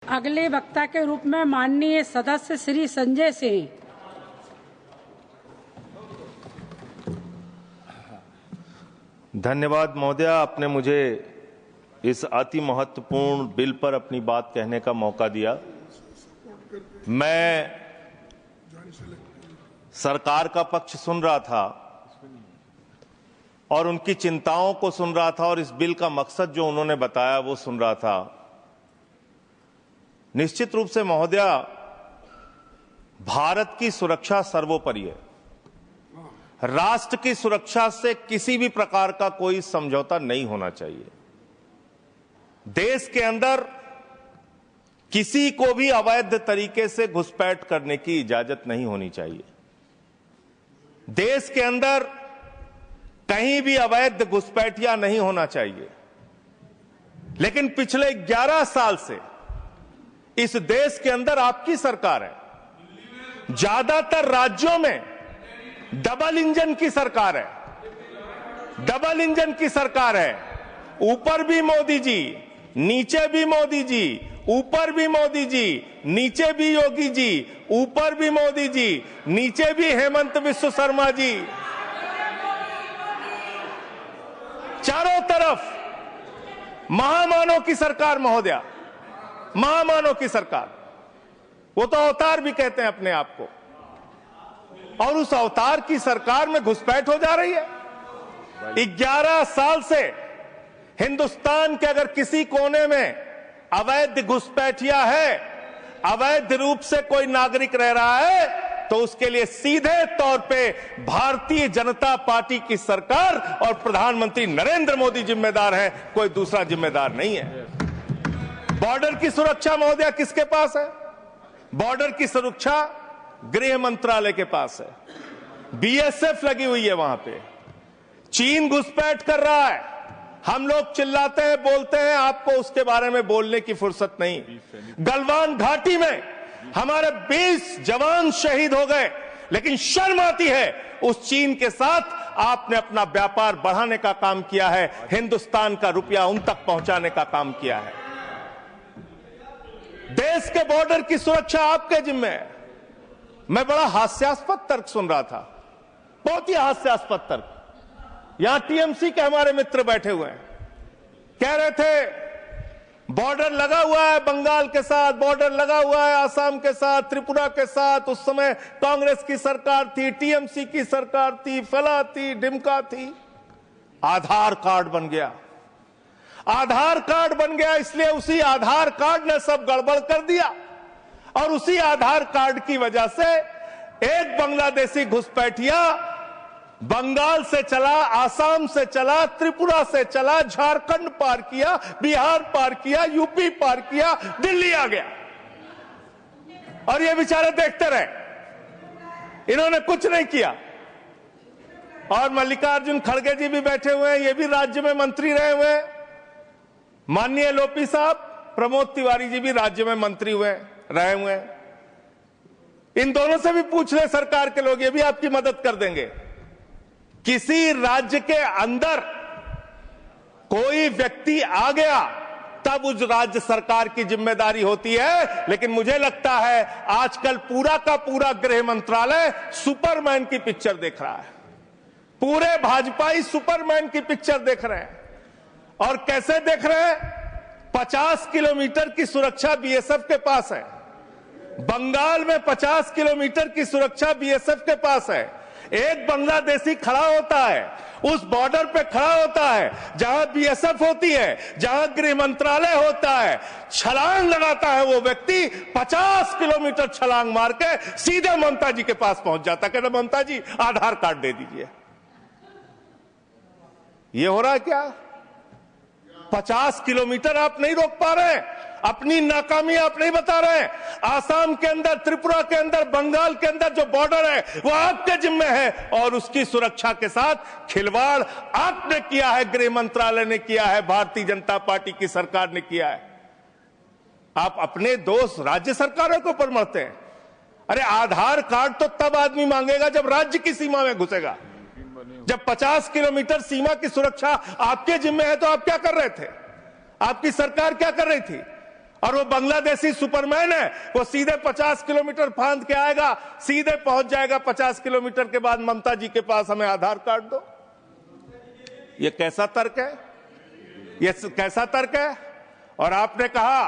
अगले वक्ता के रूप में माननीय सदस्य श्री संजय सिंह। धन्यवाद महोदय, आपने मुझे इस अति महत्वपूर्ण बिल पर अपनी बात कहने का मौका दिया। मैं सरकार का पक्ष सुन रहा था और उनकी चिंताओं को सुन रहा था और इस बिल का मकसद जो उन्होंने बताया वो सुन रहा था। निश्चित रूप से महोदय, भारत की सुरक्षा सर्वोपरि है। राष्ट्र की सुरक्षा से किसी भी प्रकार का कोई समझौता नहीं होना चाहिए। देश के अंदर किसी को भी अवैध तरीके से घुसपैठ करने की इजाजत नहीं होनी चाहिए। देश के अंदर कहीं भी अवैध घुसपैठिया नहीं होना चाहिए। लेकिन पिछले 11 साल से इस देश के अंदर आपकी सरकार है। ज्यादातर राज्यों में डबल इंजन की सरकार है। डबल इंजन की सरकार है। ऊपर भी मोदी जी, नीचे भी मोदी जी, ऊपर भी मोदी जी, नीचे भी योगी जी, ऊपर भी मोदी जी, नीचे भी हेमंत बिस्वा शर्मा जी। चारों तरफ महामानव की सरकार महोदया, महामानव की सरकार। वो तो अवतार भी कहते हैं अपने आप को। और उस अवतार की सरकार में घुसपैठ हो जा रही है। 11 साल से हिंदुस्तान के अगर किसी कोने में अवैध घुसपैठिया है, अवैध रूप से कोई नागरिक रह रहा है, तो उसके लिए सीधे तौर पे भारतीय जनता पार्टी की सरकार और प्रधानमंत्री नरेंद्र मोदी जिम्मेदार है, कोई दूसरा जिम्मेदार नहीं है। बॉर्डर की सुरक्षा महोदया किसके पास है? बॉर्डर की सुरक्षा गृह मंत्रालय के पास है। बीएसएफ लगी हुई है वहां पे। चीन घुसपैठ कर रहा है। हम लोग चिल्लाते हैं, बोलते हैं, आपको उसके बारे में बोलने की फुर्सत नहीं। गलवान घाटी में हमारे 20 जवान शहीद हो गए, लेकिन शर्म आती है उस चीन के साथ आपने अपना व्यापार बढ़ाने का काम किया है, हिंदुस्तान का रुपया उन तक पहुंचाने का काम किया है। देश के बॉर्डर की सुरक्षा आपके जिम्मे है। मैं बड़ा हास्यास्पद तर्क सुन रहा था, बहुत ही हास्यास्पद तर्क। यहां टीएमसी के हमारे मित्र बैठे हुए हैं, कह रहे थे बॉर्डर लगा हुआ है बंगाल के साथ, बॉर्डर लगा हुआ है आसाम के साथ, त्रिपुरा के साथ। उस समय कांग्रेस की सरकार थी, टीएमसी की सरकार थी, फला थी, डिमका थी। आधार कार्ड बन गया। आधार कार्ड बन गया, इसलिए उसी आधार कार्ड ने सब गड़बड़ कर दिया। और उसी आधार कार्ड की वजह से एक बांग्लादेशी घुसपैठिया बंगाल से चला, आसाम से चला, त्रिपुरा से चला, झारखंड पार किया, बिहार पार किया, यूपी पार किया, दिल्ली आ गया। और ये बेचारे देखते रहे, इन्होंने कुछ नहीं किया। और मल्लिकार्जुन खड़गे जी भी बैठे हुए हैं, ये भी राज्य में मंत्री रहे हुए हैं। माननीय लोपी साहब, प्रमोद तिवारी जी भी राज्य में मंत्री रहे हुए हैं। इन दोनों से भी पूछ ले सरकार के लोग, ये भी आपकी मदद कर देंगे। किसी राज्य के अंदर कोई व्यक्ति आ गया तब उस राज्य सरकार की जिम्मेदारी होती है। लेकिन मुझे लगता है आजकल पूरा का पूरा गृह मंत्रालय सुपरमैन की पिक्चर देख रहा है। पूरे भाजपाई सुपरमैन की पिक्चर देख रहे हैं। और कैसे देख रहे हैं? 50 किलोमीटर की सुरक्षा बीएसएफ के पास है। बंगाल में 50 किलोमीटर की सुरक्षा बीएसएफ के पास है। एक बांग्लादेशी खड़ा होता है, उस बॉर्डर पे खड़ा होता है जहां बीएसएफ होती है, जहां गृह मंत्रालय होता है। छलांग लगाता है वो व्यक्ति, 50 किलोमीटर छलांग मार के सीधे ममता जी के पास पहुंच जाता है। कहता ममता जी आधार कार्ड दे दीजिए। ये हो रहा है क्या? 50 किलोमीटर आप नहीं रोक पा रहे हैं। अपनी नाकामी आप नहीं बता रहे। आसाम के अंदर, त्रिपुरा के अंदर, बंगाल के अंदर जो बॉर्डर है वो आपके जिम्मे है। और उसकी सुरक्षा के साथ खिलवाड़ आपने किया है, गृह मंत्रालय ने किया है, भारतीय जनता पार्टी की सरकार ने किया है। आप अपने दोस्त राज्य सरकारों के ऊपर मरते हैं। अरे आधार कार्ड तो तब आदमी मांगेगा जब राज्य की सीमा में घुसेगा। जब 50 किलोमीटर सीमा की सुरक्षा आपके जिम्मे है तो आप क्या कर रहे थे? आपकी सरकार क्या कर रही थी? और वो बांग्लादेशी सुपरमैन है, वो सीधे 50 किलोमीटर फांद के आएगा, सीधे पहुंच जाएगा 50 किलोमीटर के बाद ममता जी के पास, हमें आधार कार्ड दो। ये कैसा तर्क है? ये कैसा तर्क है? और आपने कहा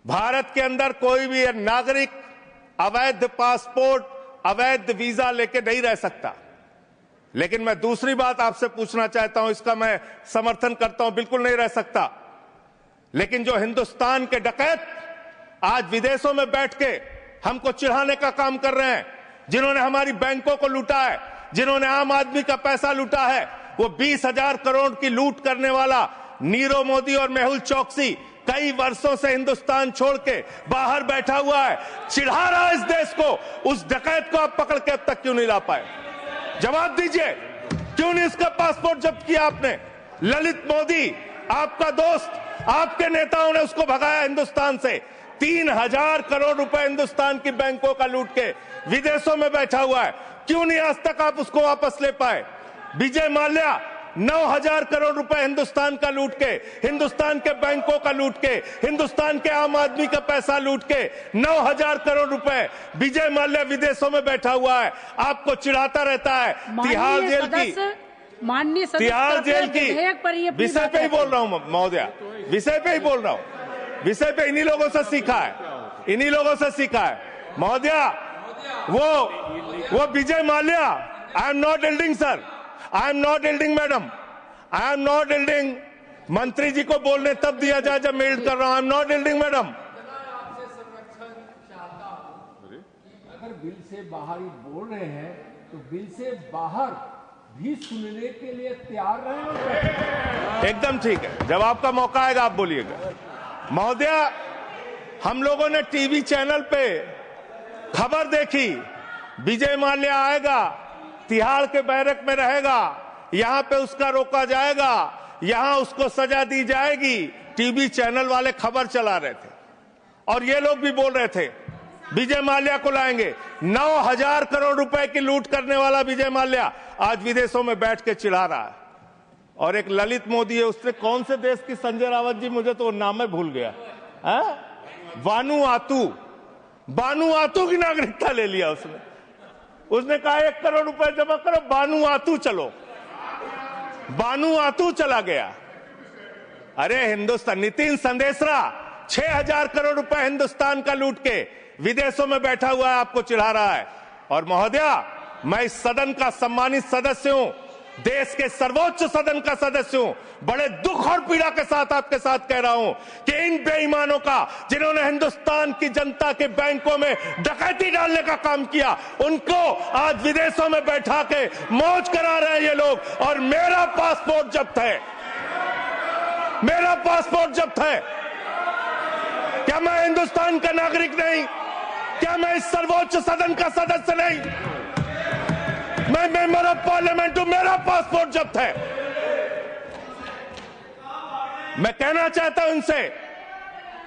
भारत के अंदर कोई भी नागरिक अवैध पासपोर्ट, अवैध वीजा लेके नहीं रह सकता। लेकिन मैं दूसरी बात आपसे पूछना चाहता हूं, इसका मैं समर्थन करता हूं, बिल्कुल नहीं रह सकता। लेकिन जो हिंदुस्तान के डकैत आज विदेशों में बैठ के हमको चिढ़ाने का काम कर रहे हैं, जिन्होंने हमारी बैंकों को लूटा है, जिन्होंने आम आदमी का पैसा लूटा है, वो 20,000 करोड़ की लूट करने वाला नीरव मोदी और मेहुल चौकसी कई वर्षों से हिंदुस्तान छोड़ के बाहर बैठा हुआ है, चिढ़ा रहा है इस देश को। उस डकैत को आप पकड़ के अब तक क्यों नहीं ला पाए? जवाब दीजिए, क्यों नहीं उसका पासपोर्ट जब्त किया आपने? ललित मोदी आपका दोस्त, आपके नेताओं ने उसको भगाया हिंदुस्तान से। 3,000 करोड़ रुपए हिंदुस्तान की बैंकों का लूट के विदेशों में बैठा हुआ है, क्यों नहीं आज तक आप उसको वापस ले पाए? विजय माल्या 9,000 करोड़ रुपए हिंदुस्तान का लूट के, हिंदुस्तान के बैंकों का लूट के, हिंदुस्तान के आम आदमी का पैसा लूट के 9,000 करोड़ रुपए विजय माल्या विदेशों में बैठा हुआ है, आपको चिढ़ाता रहता है। तिहाड़ जेल की, माननीय तिहाड़ जेल की विषय पे ही बोल रहा हूं महोदया, विषय पे ही बोल रहा हूं, विषय पे इन्हीं लोगों से सीखा है, इन्हीं लोगों से सीखा है महोदया। वो Vijay Mallya, I am not eluding sir, I am not eluding madam, I am not eluding. मंत्री जी को बोलने तब दिया जाए जब मैं एल्ड कर रहा हूं। आई एम नॉट एल्डिंग मैडम। अगर बिल से बाहर ही बोल रहे हैं तो बिल से बाहर भी सुनने के लिए तैयार रहे। एकदम ठीक है, जब आपका मौका आएगा आप बोलिएगा। महोदया, हम लोगों ने टीवी चैनल पे खबर देखी, विजय माल्या आएगा, तिहाड़ के बैरक में रहेगा, यहां पे उसका रोका जाएगा, यहां उसको सजा दी जाएगी। टीवी चैनल वाले खबर चला रहे थे और ये लोग भी बोल रहे थे विजय माल्या को लाएंगे। 9,000 करोड़ रुपए की लूट करने वाला विजय माल्या आज विदेशों में बैठ के चिढ़ा रहा है। और एक ललित मोदी है, उसने कौन से देश की, संजय रावत जी, मुझे तो नाम में भूल गया, बानुआतू की नागरिकता ले लिया उसने कहा 1 करोड़ रुपए जमा करो, बानुआतू चलो, बानुआतू चला गया। अरे हिंदुस्तान, नितिन संदेशरा 6,000 करोड़ रुपए हिंदुस्तान का लूट के विदेशों में बैठा हुआ है, आपको चिढ़ा रहा है। और महोदया, मैं इस सदन का सम्मानित सदस्य हूं, देश के सर्वोच्च सदन का सदस्य हूं, बड़े दुख और पीड़ा के साथ आपके साथ कह रहा हूं कि इन बेईमानों का, जिन्होंने हिंदुस्तान की जनता के बैंकों में डकैती डालने का काम किया, उनको आज विदेशों में बैठा के मौज करा रहे हैं ये लोग। और मेरा पासपोर्ट जब्त है, मेरा पासपोर्ट जब्त है। क्या मैं हिंदुस्तान का नागरिक नहीं? क्या मैं इस सर्वोच्च सदन का सदस्य नहीं? मैं मेंबर ऑफ पार्लियामेंट हूं, मेरा पासपोर्ट जब्त है। मैं कहना चाहता हूं इनसे,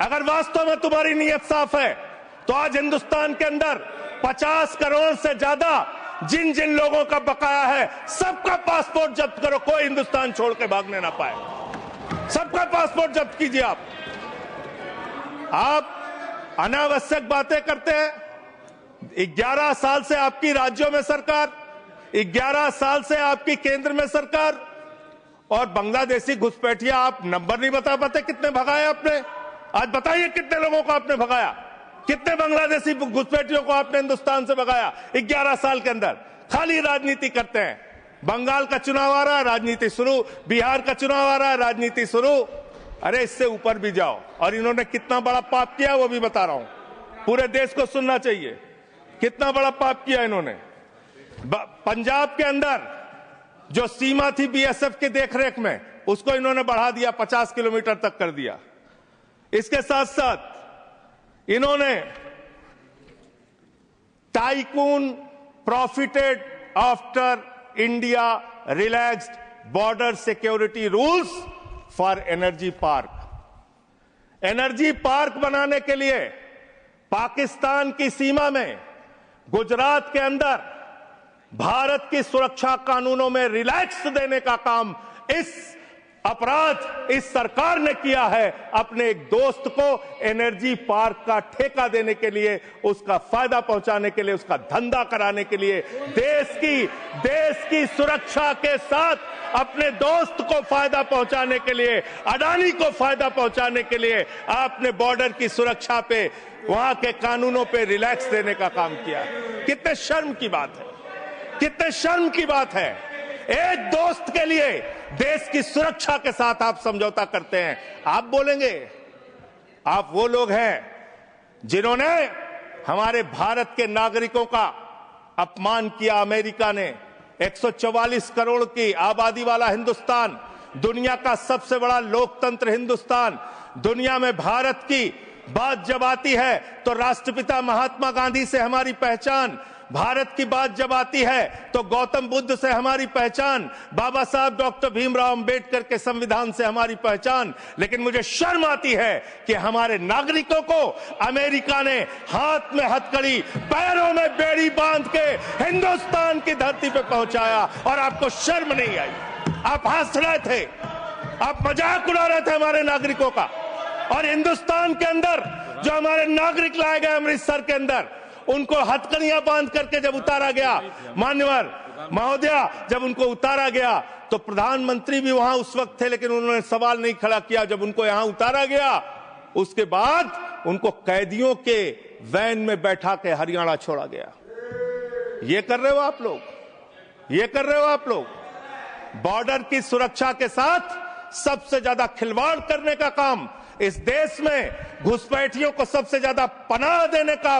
अगर वास्तव में तुम्हारी नीयत साफ है तो आज हिंदुस्तान के अंदर 50 करोड़ से ज्यादा जिन जिन लोगों का बकाया है, सबका पासपोर्ट जब्त करो, कोई हिंदुस्तान छोड़ के भागने ना पाए। सबका पासपोर्ट जब्त कीजिए। आप अनावश्यक बातें करते हैं। 11 साल से आपकी राज्यों में सरकार, 11 साल से आपकी केंद्र में सरकार, और बांग्लादेशी घुसपैठिया आप नंबर नहीं बता पाते कितने भगाए आपने। आज बताइए कितने लोगों को आपने भगाया, कितने बांग्लादेशी घुसपैठियों को आपने हिंदुस्तान से भगाया 11 साल के अंदर। खाली राजनीति करते हैं। बंगाल का चुनाव आ रहा है, राजनीति शुरू, बिहार का चुनाव आ रहा है, राजनीति शुरू। अरे इससे ऊपर भी जाओ। और इन्होंने कितना बड़ा पाप किया वो भी बता रहा हूं, पूरे देश को सुनना चाहिए कितना बड़ा पाप किया इन्होंने। पंजाब के अंदर जो सीमा थी बीएसएफ की देखरेख में, उसको इन्होंने बढ़ा दिया, 50 किलोमीटर तक कर दिया। इसके साथ साथ इन्होंने tycoon profited after India relaxed border security rules for energy park. Energy park बनाने के लिए पाकिस्तान की सीमा में, गुजरात के अंदर भारत की सुरक्षा कानूनों में रिलैक्स देने का काम इस अपराध इस सरकार ने किया है अपने एक दोस्त को एनर्जी पार्क का ठेका देने के लिए, उसका फायदा पहुंचाने के लिए, उसका धंधा कराने के लिए, देश की सुरक्षा के साथ अपने दोस्त को फायदा पहुंचाने के लिए, अडानी को फायदा पहुंचाने के लिए आपने बॉर्डर की सुरक्षा पे, वहां के कानूनों पे रिलैक्स देने का काम किया। कितने शर्म की बात है, कितने शर्म की बात है। एक दोस्त के लिए देश की सुरक्षा के साथ आप समझौता करते हैं। आप बोलेंगे आप वो लोग हैं जिन्होंने हमारे भारत के नागरिकों का अपमान किया। अमेरिका ने 144 करोड़ की आबादी वाला हिंदुस्तान, दुनिया का सबसे बड़ा लोकतंत्र हिंदुस्तान, दुनिया में भारत की बात जब आती है तो राष्ट्रपिता महात्मा गांधी से हमारी पहचान, भारत की बात जब आती है तो गौतम बुद्ध से हमारी पहचान, बाबा साहब डॉक्टर भीमराव अंबेडकर के संविधान से हमारी पहचान। लेकिन मुझे शर्म आती है कि हमारे नागरिकों को अमेरिका ने हाथ में हथकड़ी, पैरों में बेड़ी बांध के हिंदुस्तान की धरती पे पहुंचाया और आपको शर्म नहीं आई। आप हंस रहे थे, आप मजाक उड़ा रहे थे हमारे नागरिकों का। और हिंदुस्तान के अंदर जो हमारे नागरिक लाए गए अमृतसर के अंदर, उनको हथकड़ियां बांध करके जब उतारा गया, मान्यवर महोदया, जब उनको उतारा गया तो प्रधानमंत्री भी वहां उस वक्त थे, लेकिन उन्होंने सवाल नहीं खड़ा किया। जब उनको यहां उतारा गया उसके बाद उनको कैदियों के वैन में बैठा के हरियाणा छोड़ा गया। ये कर रहे हो आप लोग, ये कर रहे हो आप लोग। बॉर्डर की सुरक्षा के साथ सबसे ज्यादा खिलवाड़ करने का काम इस देश में, घुसपैठियों को सबसे ज्यादा पनाह देने का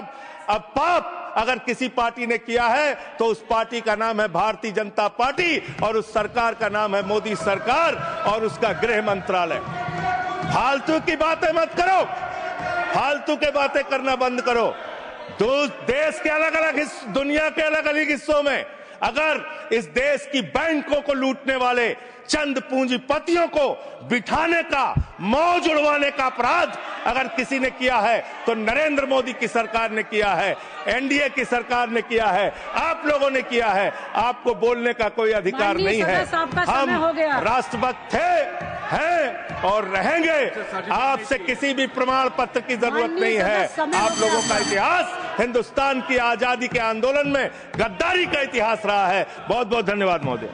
अब पाप अगर किसी पार्टी ने किया है तो उस पार्टी का नाम है भारतीय जनता पार्टी और उस सरकार का नाम है मोदी सरकार और उसका गृह मंत्रालय। फालतू की बातें मत करो, फालतू के बातें करना बंद करो। देश के अलग अलग दुनिया के अलग अलग हिस्सों में अगर इस देश की बैंकों को लूटने वाले चंद पूंजीपतियों को बिठाने का, मौज उड़वाने का अपराध अगर किसी ने किया है तो नरेंद्र मोदी की सरकार ने किया है, एनडीए की सरकार ने किया है, आप लोगों ने किया है। आपको बोलने का कोई अधिकार नहीं है। हम राष्ट्रभक्त थे, हैं और रहेंगे। आपसे किसी भी प्रमाण पत्र की जरूरत नहीं है। आप लोगों का इतिहास हिंदुस्तान की आजादी के आंदोलन में गद्दारी का इतिहास रहा है। बहुत बहुत धन्यवाद महोदय।